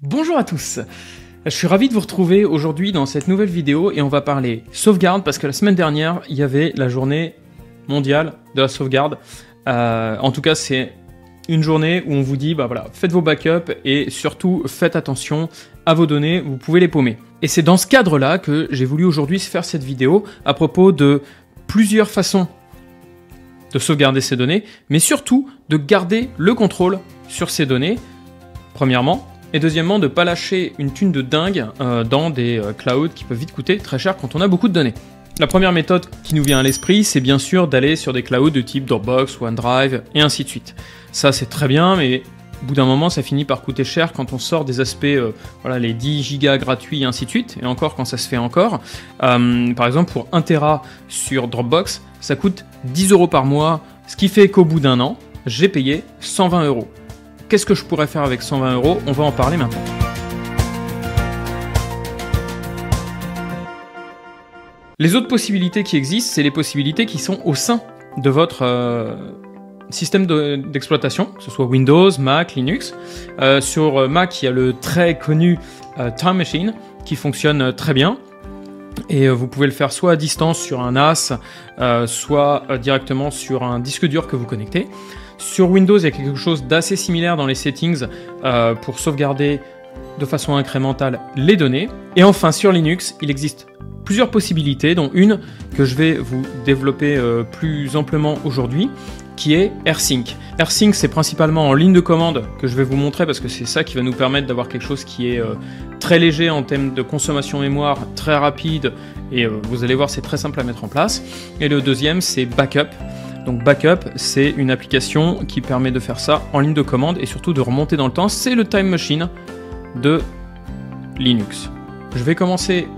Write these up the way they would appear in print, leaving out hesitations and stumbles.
Bonjour à tous, je suis ravi de vous retrouver aujourd'hui dans cette nouvelle vidéo et on va parler sauvegarde parce que la semaine dernière il y avait la journée mondiale de la sauvegarde. En tout cas c'est une journée où on vous dit bah voilà, faites vos backups et surtout faites attention à vos données, vous pouvez les paumer. Et c'est dans ce cadre là que j'ai voulu aujourd'hui faire cette vidéo à propos de plusieurs façons de sauvegarder ces données, mais surtout de garder le contrôle sur ces données, premièrement. Et deuxièmement, de ne pas lâcher une thune de dingue dans des clouds qui peuvent vite coûter très cher quand on a beaucoup de données. La première méthode qui nous vient à l'esprit, c'est bien sûr d'aller sur des clouds de type Dropbox, OneDrive, et ainsi de suite. Ça, c'est très bien, mais au bout d'un moment, ça finit par coûter cher quand on sort des aspects, voilà, les 10 gigas gratuits, et ainsi de suite, et encore quand ça se fait encore. Par exemple, pour 1 Tera sur Dropbox, ça coûte 10 € par mois, ce qui fait qu'au bout d'un an, j'ai payé 120 €. Qu'est-ce que je pourrais faire avec 120 €? On va en parler maintenant. Les autres possibilités qui existent, c'est les possibilités qui sont au sein de votre système d'exploitation, que ce soit Windows, Mac, Linux. Sur Mac, il y a le très connu Time Machine qui fonctionne très bien. Et vous pouvez le faire soit à distance sur un NAS, soit directement sur un disque dur que vous connectez. Sur Windows, il y a quelque chose d'assez similaire dans les settings pour sauvegarder de façon incrémentale les données. Et enfin, sur Linux, il existe plusieurs possibilités, dont une que je vais vous développer plus amplement aujourd'hui, qui est AirSync. AirSync, c'est principalement en ligne de commande que je vais vous montrer parce que c'est ça qui va nous permettre d'avoir quelque chose qui est très léger en termes de consommation mémoire, très rapide, et vous allez voir, c'est très simple à mettre en place. Et le deuxième, c'est Backup. Donc Backup, c'est une application qui permet de faire ça en ligne de commande et surtout de remonter dans le temps. C'est le Time Machine de Linux. Je vais commencer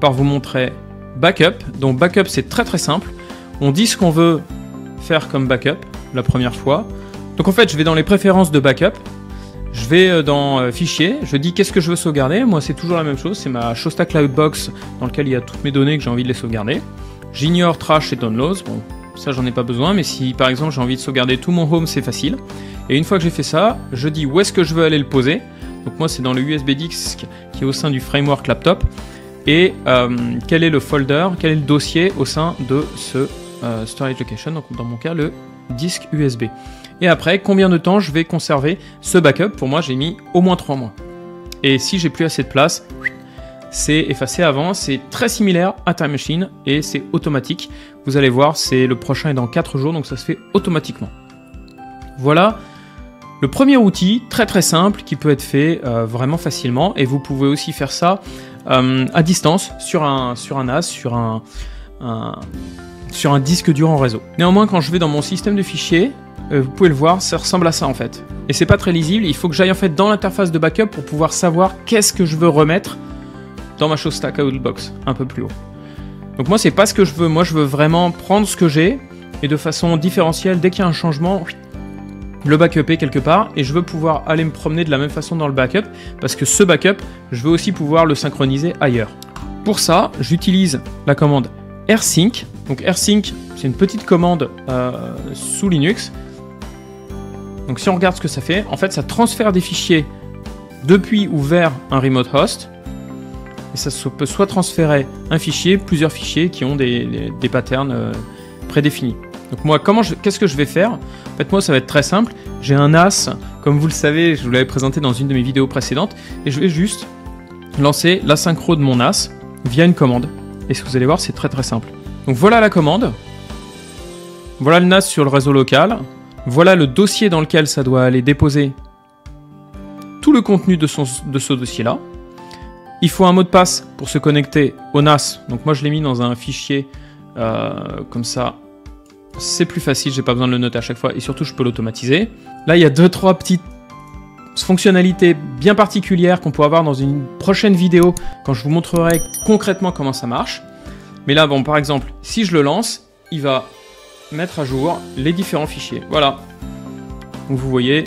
par vous montrer Backup. Donc Backup, c'est très simple. On dit ce qu'on veut faire comme Backup la première fois. Donc en fait, je vais dans les préférences de Backup. Je vais dans Fichier. Je dis qu'est-ce que je veux sauvegarder. Moi, c'est toujours la même chose. C'est ma Shasta Cloudbox dans laquelle il y a toutes mes données que j'ai envie de les sauvegarder. J'ignore Trash et Downloads. Bon, ça, j'en ai pas besoin, mais si par exemple j'ai envie de sauvegarder tout mon home, c'est facile. Et une fois que j'ai fait ça, je dis où est-ce que je veux aller le poser. Donc moi, c'est dans le USB disk qui est au sein du framework laptop. Et quel est le folder, quel est le dossier au sein de ce storage location, donc dans mon cas, le disque USB. Et après, combien de temps je vais conserver ce backup? Pour moi, j'ai mis au moins 3 mois. Et si j'ai plus assez de place, c'est effacé avant, c'est très similaire à Time Machine et c'est automatique. Vous allez voir, c'est le prochain est dans 4 jours, donc ça se fait automatiquement. Voilà le premier outil très simple qui peut être fait vraiment facilement, et vous pouvez aussi faire ça à distance sur un NAS, sur un disque dur en réseau. Néanmoins, quand je vais dans mon système de fichiers, vous pouvez le voir, ça ressemble à ça en fait. Et c'est pas très lisible, il faut que j'aille en fait dans l'interface de backup pour pouvoir savoir qu'est-ce que je veux remettre dans ma Shasta Cloudbox, un peu plus haut. Donc moi, c'est pas ce que je veux. Moi, je veux vraiment prendre ce que j'ai et de façon différentielle, dès qu'il y a un changement, le backuper quelque part, et je veux pouvoir aller me promener de la même façon dans le backup parce que ce backup, je veux aussi pouvoir le synchroniser ailleurs. Pour ça, j'utilise la commande AirSync. Donc AirSync, c'est une petite commande sous Linux. Donc si on regarde ce que ça fait, en fait, ça transfère des fichiers depuis ou vers un remote host. Et ça peut soit transférer un fichier, plusieurs fichiers qui ont des patterns prédéfinis. Donc moi, qu'est-ce que je vais faire? En fait, moi, ça va être très simple. J'ai un NAS, comme vous le savez, je vous l'avais présenté dans une de mes vidéos précédentes, et je vais juste lancer la synchro de mon NAS via une commande. Et ce que vous allez voir, c'est très simple. Donc voilà la commande. Voilà le NAS sur le réseau local. Voilà le dossier dans lequel ça doit aller déposer tout le contenu de ce dossier-là. Il faut un mot de passe pour se connecter au NAS. Donc moi, je l'ai mis dans un fichier comme ça. C'est plus facile, j'ai pas besoin de le noter à chaque fois. Et surtout, je peux l'automatiser. Là, il y a 2-3 petites fonctionnalités bien particulières qu'on pourra voir dans une prochaine vidéo quand je vous montrerai concrètement comment ça marche. Mais là, bon, par exemple, si je le lance, il va mettre à jour les différents fichiers. Voilà. Donc vous voyez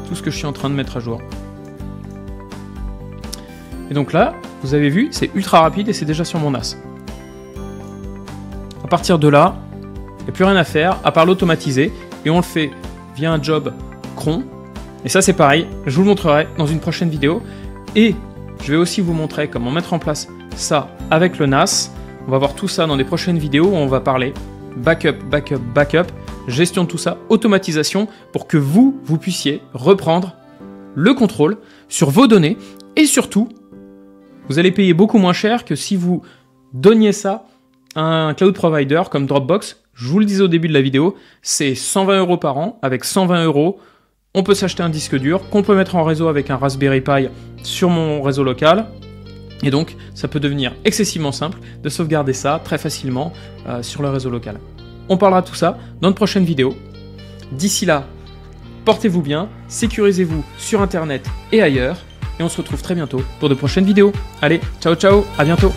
tout ce que je suis en train de mettre à jour. Et donc là, vous avez vu, c'est ultra rapide et c'est déjà sur mon NAS. À partir de là, il n'y a plus rien à faire à part l'automatiser, et on le fait via un job cron Et ça, c'est pareil, je vous le montrerai dans une prochaine vidéo. Et je vais aussi vous montrer comment mettre en place ça avec le NAS. On va voir tout ça dans des prochaines vidéos où on va parler backup, backup, backup, gestion de tout ça, automatisation, pour que vous puissiez reprendre le contrôle sur vos données. Et surtout, vous allez payer beaucoup moins cher que si vous donniez ça à un cloud provider comme Dropbox. Je vous le disais au début de la vidéo, c'est 120 € par an. Avec 120 €, on peut s'acheter un disque dur qu'on peut mettre en réseau avec un Raspberry Pi sur mon réseau local. Et donc, ça peut devenir excessivement simple de sauvegarder ça très facilement sur le réseau local. On parlera de tout ça dans une prochaine vidéo. D'ici là, portez-vous bien, sécurisez-vous sur Internet et ailleurs. Et on se retrouve très bientôt pour de prochaines vidéos. Allez, ciao ciao, à bientôt.